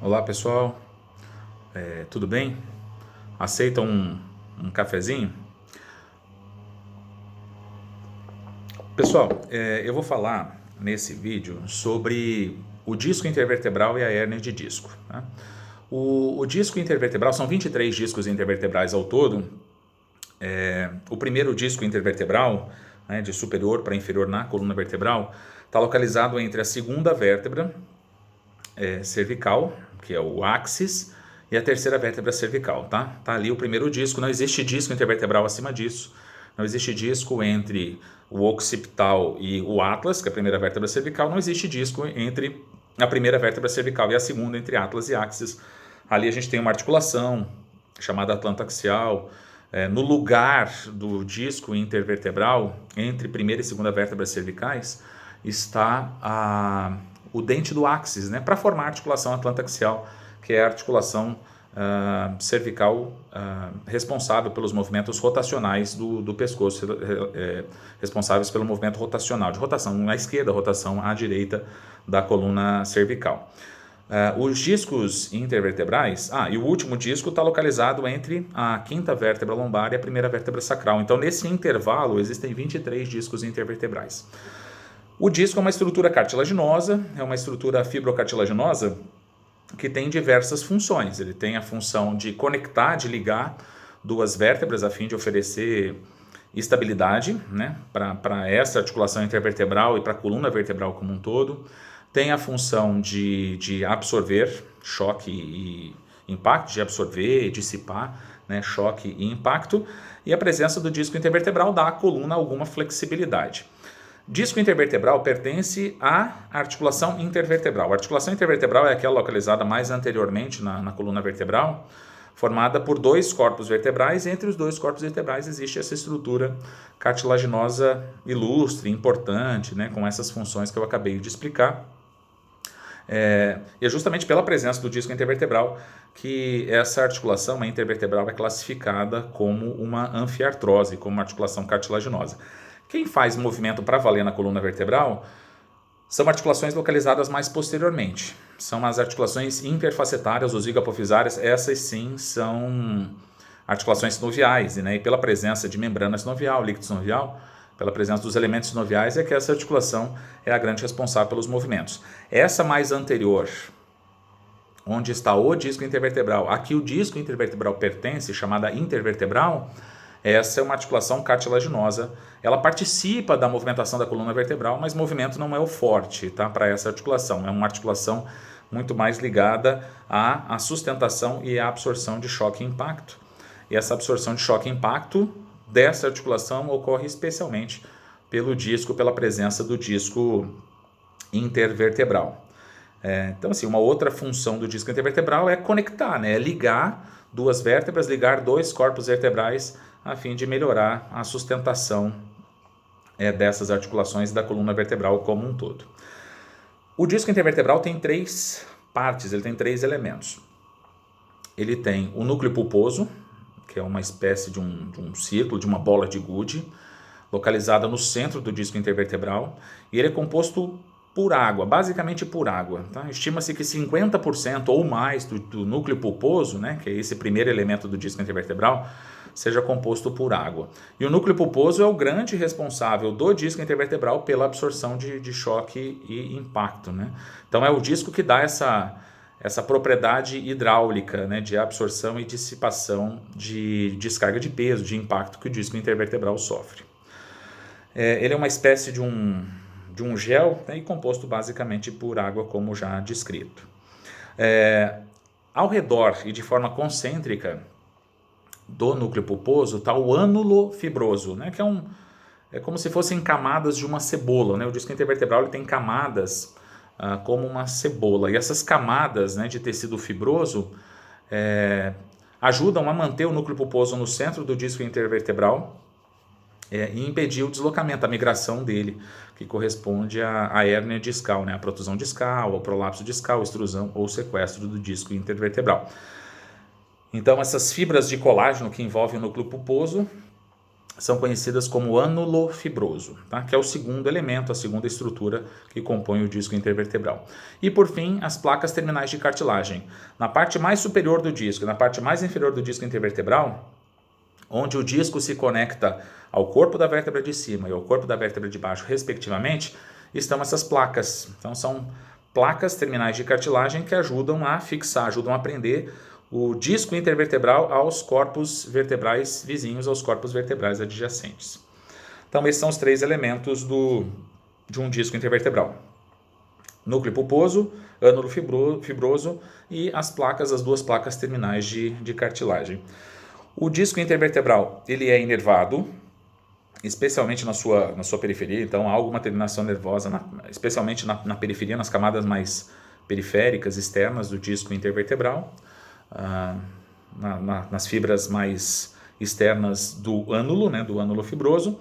Olá pessoal, tudo bem? Aceita um cafezinho? Pessoal, eu vou falar nesse vídeo sobre o disco intervertebral e a hérnia de disco. Tá? O disco intervertebral, são 23 discos intervertebrais ao todo. O primeiro disco intervertebral, né, de superior para inferior na coluna vertebral, está localizado entre a segunda vértebra cervical, que é o axis, e a terceira vértebra cervical, tá? Tá ali o primeiro disco, não existe disco intervertebral acima disso, não existe disco entre o occipital e o atlas, que é a primeira vértebra cervical, não existe disco entre a primeira vértebra cervical e a segunda, entre atlas e axis. Ali a gente tem uma articulação chamada atlantoaxial. No lugar do disco intervertebral, entre primeira e segunda vértebras cervicais, está o dente do axis, né, para formar a articulação atlantoaxial, que é a articulação cervical responsável pelos movimentos rotacionais do pescoço, responsáveis pelo movimento rotacional, de rotação à esquerda, rotação à direita da coluna cervical. Os discos intervertebrais, e o último disco está localizado entre a quinta vértebra lombar e a primeira vértebra sacral. Então, nesse intervalo, existem 23 discos intervertebrais. O disco é uma estrutura cartilaginosa, é uma estrutura fibrocartilaginosa que tem diversas funções. Ele tem a função de conectar, de ligar duas vértebras a fim de oferecer estabilidade, né, para essa articulação intervertebral e para a coluna vertebral como um todo. Tem a função de absorver choque e impacto, de absorver e dissipar, né, choque e impacto. E a presença do disco intervertebral dá à coluna alguma flexibilidade. Disco intervertebral pertence à articulação intervertebral. A articulação intervertebral é aquela localizada mais anteriormente na coluna vertebral, formada por dois corpos vertebrais, e entre os dois corpos vertebrais existe essa estrutura cartilaginosa ilustre, importante, né, com essas funções que eu acabei de explicar. E é justamente pela presença do disco intervertebral que essa articulação intervertebral é classificada como uma anfiartrose, como uma articulação cartilaginosa. Quem faz movimento para valer na coluna vertebral são articulações localizadas mais posteriormente. São as articulações interfacetárias, os hipofisárias. Essas sim são articulações sinoviais, né? E pela presença de membrana sinovial, líquido sinovial, pela presença dos elementos sinoviais, é que essa articulação é a grande responsável pelos movimentos. Essa mais anterior, onde está o disco intervertebral, aqui o disco intervertebral pertence, chamada intervertebral, essa é uma articulação cartilaginosa. Ela participa da movimentação da coluna vertebral, mas movimento não é o forte, tá, para essa articulação. É uma articulação muito mais ligada à sustentação e à absorção de choque e impacto. E essa absorção de choque e impacto dessa articulação ocorre especialmente pelo disco, pela presença do disco intervertebral. Então, assim, uma outra função do disco intervertebral é conectar, né? É ligar duas vértebras, ligar dois corpos vertebrais a fim de melhorar a sustentação dessas articulações da coluna vertebral como um todo. O disco intervertebral tem três partes, ele tem três elementos. Ele tem o núcleo pulposo, que é uma espécie de um círculo, de uma bola de gude, localizada no centro do disco intervertebral, e ele é composto por água, basicamente por água. Tá? Estima-se que 50% ou mais do núcleo pulposo, né, que é esse primeiro elemento do disco intervertebral, seja composto por água. E o núcleo pulposo é o grande responsável do disco intervertebral pela absorção de choque e impacto. Né? Então é o disco que dá essa propriedade hidráulica, né, de absorção e dissipação de descarga de peso, de impacto que o disco intervertebral sofre. Ele é uma espécie de um gel, né, e composto basicamente por água, como já descrito. Ao redor e de forma concêntrica do núcleo pulposo está o ânulo fibroso, né, que é como se fossem camadas de uma cebola. Né? O disco intervertebral ele tem camadas como uma cebola, e essas camadas, né, de tecido fibroso ajudam a manter o núcleo pulposo no centro do disco intervertebral e impedir o deslocamento, a migração dele, que corresponde à hérnia discal, né, a protusão discal, ao prolapso discal, extrusão ou sequestro do disco intervertebral. Então, essas fibras de colágeno que envolvem o núcleo pulposo são conhecidas como ânulo fibroso, tá? Que é o segundo elemento, a segunda estrutura que compõe o disco intervertebral. E por fim, as placas terminais de cartilagem. Na parte mais superior do disco e na parte mais inferior do disco intervertebral, onde o disco se conecta ao corpo da vértebra de cima e ao corpo da vértebra de baixo, respectivamente, estão essas placas. Então são placas terminais de cartilagem que ajudam a fixar, ajudam a prender o disco intervertebral aos corpos vertebrais vizinhos, aos corpos vertebrais adjacentes. Então esses são os três elementos de um disco intervertebral: núcleo pulposo, ânulo fibroso e as duas placas terminais de cartilagem. O disco intervertebral ele é inervado, especialmente na sua periferia, então há alguma terminação nervosa, especialmente na periferia, nas camadas mais periféricas, externas do disco intervertebral, nas fibras mais externas do ânulo, né, do ânulo fibroso,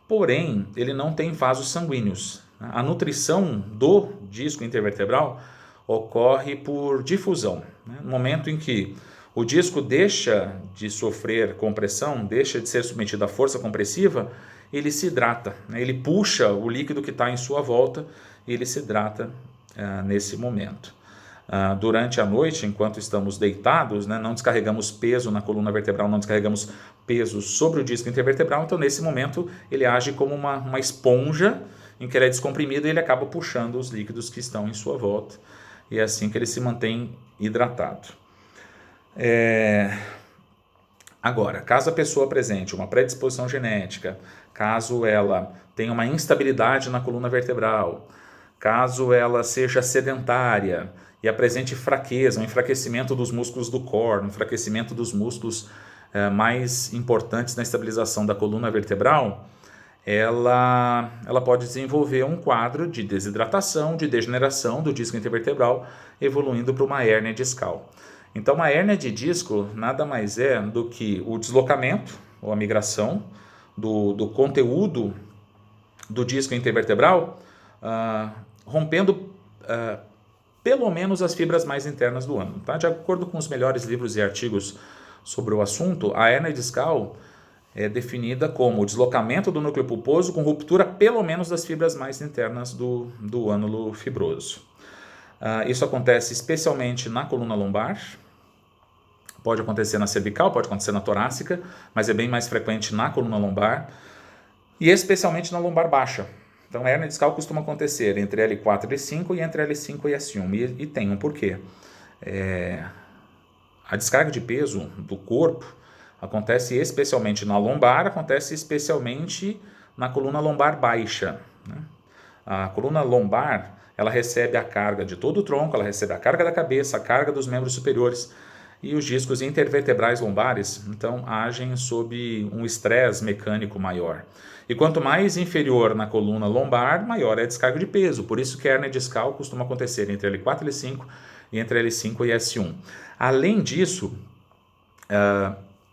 porém ele não tem vasos sanguíneos. A nutrição do disco intervertebral ocorre por difusão, né? No momento em que o disco deixa de sofrer compressão, deixa de ser submetido à força compressiva, ele se hidrata, né? Ele puxa o líquido que está em sua volta e ele se hidrata nesse momento. Durante a noite, enquanto estamos deitados, né, não descarregamos peso na coluna vertebral, não descarregamos peso sobre o disco intervertebral, então nesse momento ele age como uma esponja em que ele é descomprimido e ele acaba puxando os líquidos que estão em sua volta, e é assim que ele se mantém hidratado. Agora, caso a pessoa apresente uma predisposição genética, caso ela tenha uma instabilidade na coluna vertebral, caso ela seja sedentária e apresente fraqueza, um enfraquecimento dos músculos do core, um enfraquecimento dos músculos mais importantes na estabilização da coluna vertebral, ela pode desenvolver um quadro de desidratação, de degeneração do disco intervertebral, evoluindo para uma hérnia discal. Então, uma hérnia de disco nada mais é do que o deslocamento, ou a migração, do conteúdo do disco intervertebral, rompendo pelo menos as fibras mais internas do ânulo. Tá? De acordo com os melhores livros e artigos sobre o assunto, a hérnia discal é definida como o deslocamento do núcleo pulposo com ruptura pelo menos das fibras mais internas do ânulo fibroso. Isso acontece especialmente na coluna lombar, pode acontecer na cervical, pode acontecer na torácica, mas é bem mais frequente na coluna lombar e especialmente na lombar baixa. Então a hérnia discal costuma acontecer entre L4 e L5 e entre L5 e S1, e tem um porquê. A descarga de peso do corpo acontece especialmente na lombar, acontece especialmente na coluna lombar baixa, né? A coluna lombar, ela recebe a carga de todo o tronco, ela recebe a carga da cabeça, a carga dos membros superiores, e os discos intervertebrais lombares, então, agem sob um estresse mecânico maior. E quanto mais inferior na coluna lombar, maior é a descarga de peso. Por isso que a hérnia discal costuma acontecer entre L4 e L5 e entre L5 e S1. Além disso,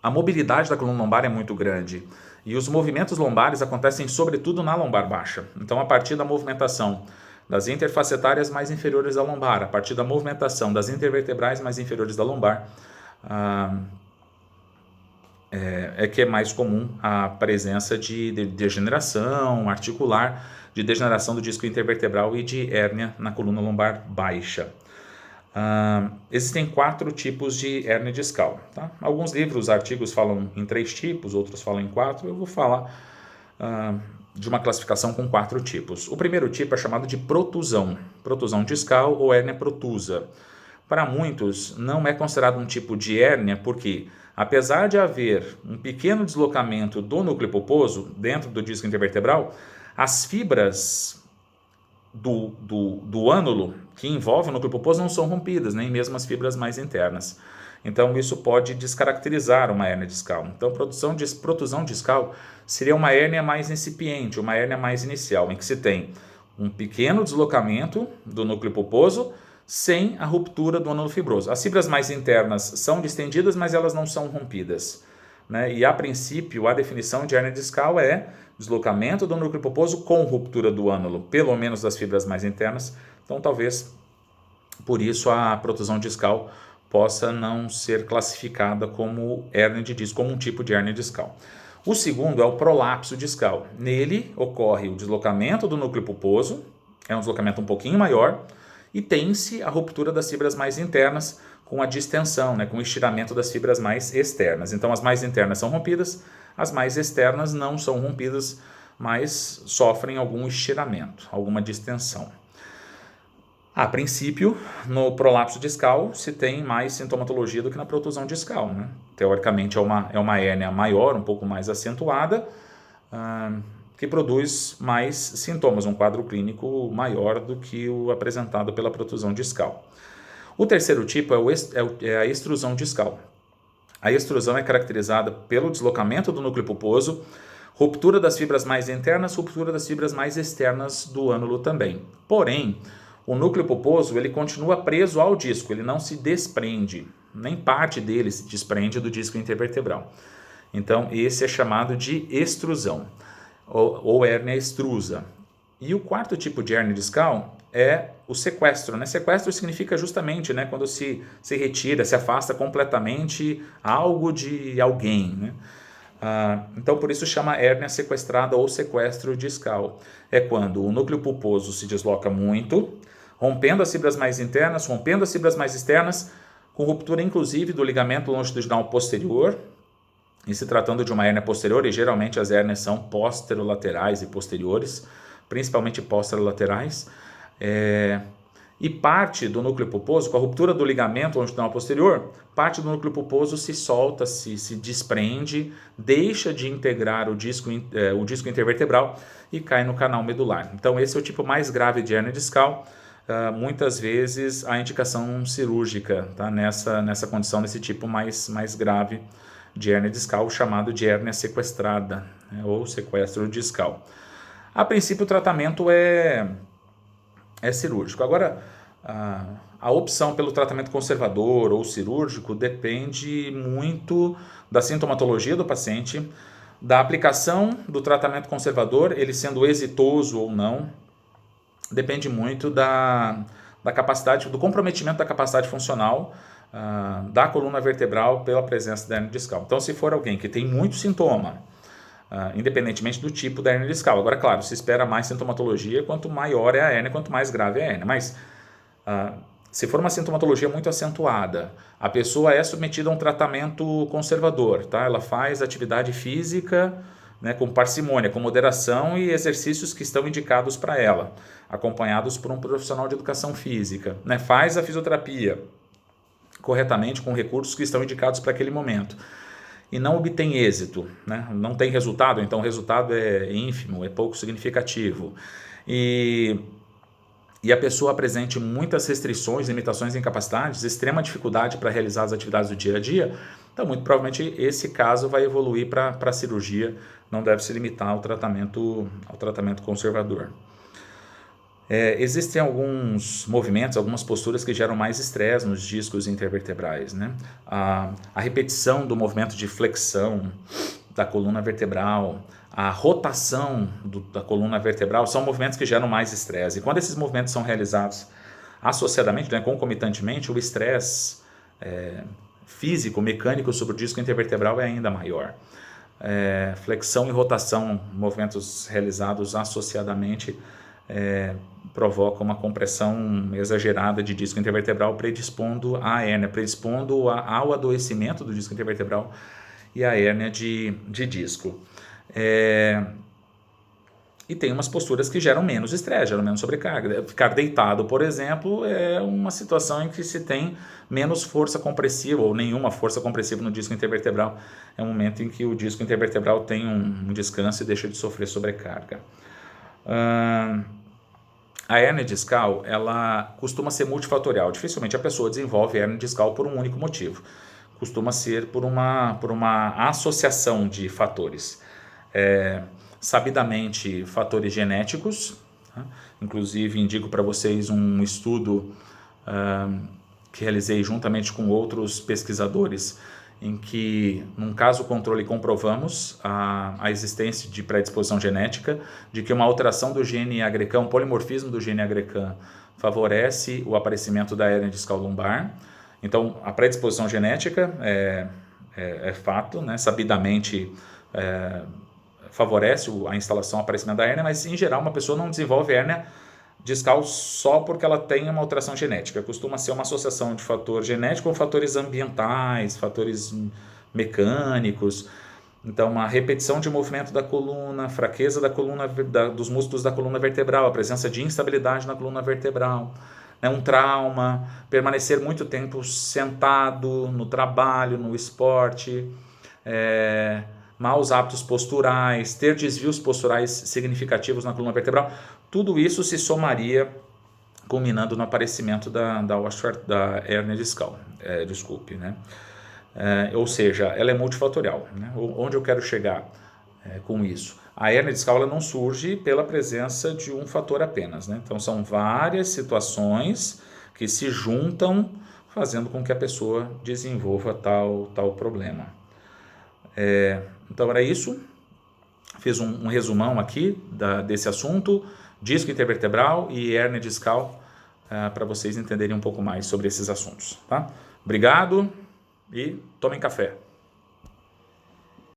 a mobilidade da coluna lombar é muito grande e os movimentos lombares acontecem sobretudo na lombar baixa. Então, a partir da movimentação das interfacetárias mais inferiores da lombar, a partir da movimentação das intervertebrais mais inferiores da lombar, é que é mais comum a presença de degeneração articular, de degeneração do disco intervertebral e de hérnia na coluna lombar baixa. Existem 4 tipos de hérnia discal. Tá? Alguns livros, artigos falam em 3 tipos, outros falam em 4. Eu vou falar de uma classificação com 4 tipos. O primeiro tipo é chamado de protusão discal ou hérnia protusa. Para muitos, não é considerado um tipo de hérnia porque, apesar de haver um pequeno deslocamento do núcleo pulposo dentro do disco intervertebral, as fibras do ânulo que envolve o núcleo pulposo não são rompidas, nem mesmo as fibras mais internas. Então, isso pode descaracterizar uma hérnia discal. Então, protusão discal seria uma hérnia mais incipiente, uma hérnia mais inicial, em que se tem um pequeno deslocamento do núcleo pulposo sem a ruptura do ânulo fibroso. As fibras mais internas são distendidas, mas elas não são rompidas, né? E, a princípio, a definição de hérnia discal é deslocamento do núcleo pulposo com ruptura do ânulo, pelo menos das fibras mais internas. Então, talvez, por isso, a protusão discal possa não ser classificada como hérnia de disco, como um tipo de hérnia discal. O segundo é o prolapso discal. Nele ocorre o deslocamento do núcleo pulposo, é um deslocamento um pouquinho maior, e tem-se a ruptura das fibras mais internas com a distensão, com o estiramento das fibras mais externas. Então as mais internas são rompidas, as mais externas não são rompidas, mas sofrem algum estiramento, alguma distensão. A princípio, no prolapso discal se tem mais sintomatologia do que na protusão discal. Teoricamente é uma hérnia maior, um pouco mais acentuada, que produz mais sintomas, um quadro clínico maior do que o apresentado pela protusão discal. O terceiro tipo é a extrusão discal. A extrusão é caracterizada pelo deslocamento do núcleo pulposo, ruptura das fibras mais internas, ruptura das fibras mais externas do ânulo também. Porém, o núcleo pulposo ele continua preso ao disco, ele não se desprende, nem parte dele se desprende do disco intervertebral. Então, esse é chamado de extrusão, ou hérnia extrusa. E o quarto tipo de hérnia discal é o sequestro. Sequestro significa justamente quando se retira, se afasta completamente algo de alguém. Então, por isso chama hérnia sequestrada ou sequestro discal. É quando o núcleo pulposo se desloca muito, rompendo as fibras mais internas, rompendo as fibras mais externas, com ruptura inclusive do ligamento longitudinal posterior, e se tratando de uma hérnia posterior, e geralmente as hérnias são posterolaterais e posteriores, principalmente posterolaterais, e parte do núcleo pulposo, com a ruptura do ligamento longitudinal posterior, parte do núcleo pulposo se solta, se desprende, deixa de integrar o disco intervertebral e cai no canal medular. Então esse é o tipo mais grave de hérnia discal. Muitas vezes a indicação cirúrgica nessa condição, nesse tipo mais grave de hérnia discal, chamado de hérnia sequestrada, ou sequestro discal. A princípio o tratamento é cirúrgico. Agora, a opção pelo tratamento conservador ou cirúrgico depende muito da sintomatologia do paciente, da aplicação do tratamento conservador, ele sendo exitoso ou não, depende muito da capacidade, do comprometimento da capacidade funcional da coluna vertebral pela presença da hérnia discal. Então, se for alguém que tem muito sintoma, independentemente do tipo da hérnia discal. Agora, claro, se espera mais sintomatologia, quanto maior é a hérnia, quanto mais grave é a hérnia. Mas, se for uma sintomatologia muito acentuada, a pessoa é submetida a um tratamento conservador, Ela faz atividade física com parcimônia, com moderação e exercícios que estão indicados para ela, acompanhados por um profissional de educação física. Faz a fisioterapia corretamente com recursos que estão indicados para aquele momento. E não obtém êxito, não tem resultado, então o resultado é ínfimo, é pouco significativo. E a pessoa apresente muitas restrições, limitações e incapacidades, extrema dificuldade para realizar as atividades do dia a dia, então muito provavelmente esse caso vai evoluir para a cirurgia, não deve se limitar ao tratamento conservador. Existem alguns movimentos, algumas posturas que geram mais estresse nos discos intervertebrais. A repetição do movimento de flexão da coluna vertebral, a rotação da coluna vertebral são movimentos que geram mais estresse. E quando esses movimentos são realizados associadamente, concomitantemente, o estresse físico, mecânico sobre o disco intervertebral é ainda maior. Flexão e rotação, movimentos realizados associadamente, provoca uma compressão exagerada de disco intervertebral, predispondo à hérnia, predispondo ao adoecimento do disco intervertebral e à hérnia de disco. E tem umas posturas que geram menos estresse, geram menos sobrecarga. Ficar deitado, por exemplo, é uma situação em que se tem menos força compressiva ou nenhuma força compressiva no disco intervertebral. É um momento em que o disco intervertebral tem um descanso e deixa de sofrer sobrecarga. A hérnia discal, ela costuma ser multifatorial. Dificilmente a pessoa desenvolve hérnia discal por um único motivo. Costuma ser por uma associação de fatores. Sabidamente, fatores genéticos. Inclusive, indico para vocês um estudo que realizei juntamente com outros pesquisadores, em que, num caso controle, comprovamos a existência de predisposição genética, de que uma alteração do gene agrecam, um polimorfismo do gene agrecam, favorece o aparecimento da hérnia discal lombar. Então, a predisposição genética é fato, sabidamente favorece a instalação, o aparecimento da hérnia, mas em geral uma pessoa não desenvolve hérnia discal só porque ela tem uma alteração genética. Costuma ser uma associação de fator genético com fatores ambientais, fatores mecânicos. Então, uma repetição de movimento da coluna, fraqueza da coluna, dos músculos da coluna vertebral, a presença de instabilidade na coluna vertebral, né, um trauma, permanecer muito tempo sentado no trabalho, no esporte, maus hábitos posturais, ter desvios posturais significativos na coluna vertebral, tudo isso se somaria, culminando no aparecimento da hérnia discal, né? Ou seja, ela é multifatorial, né? Onde eu quero chegar com isso? A hérnia discal ela não surge pela presença de um fator apenas, né? Então são várias situações que se juntam, fazendo com que a pessoa desenvolva tal problema. Então era isso, fiz um resumão aqui desse assunto, disco intervertebral e hérnia discal, para vocês entenderem um pouco mais sobre esses assuntos, tá? Obrigado e tomem café.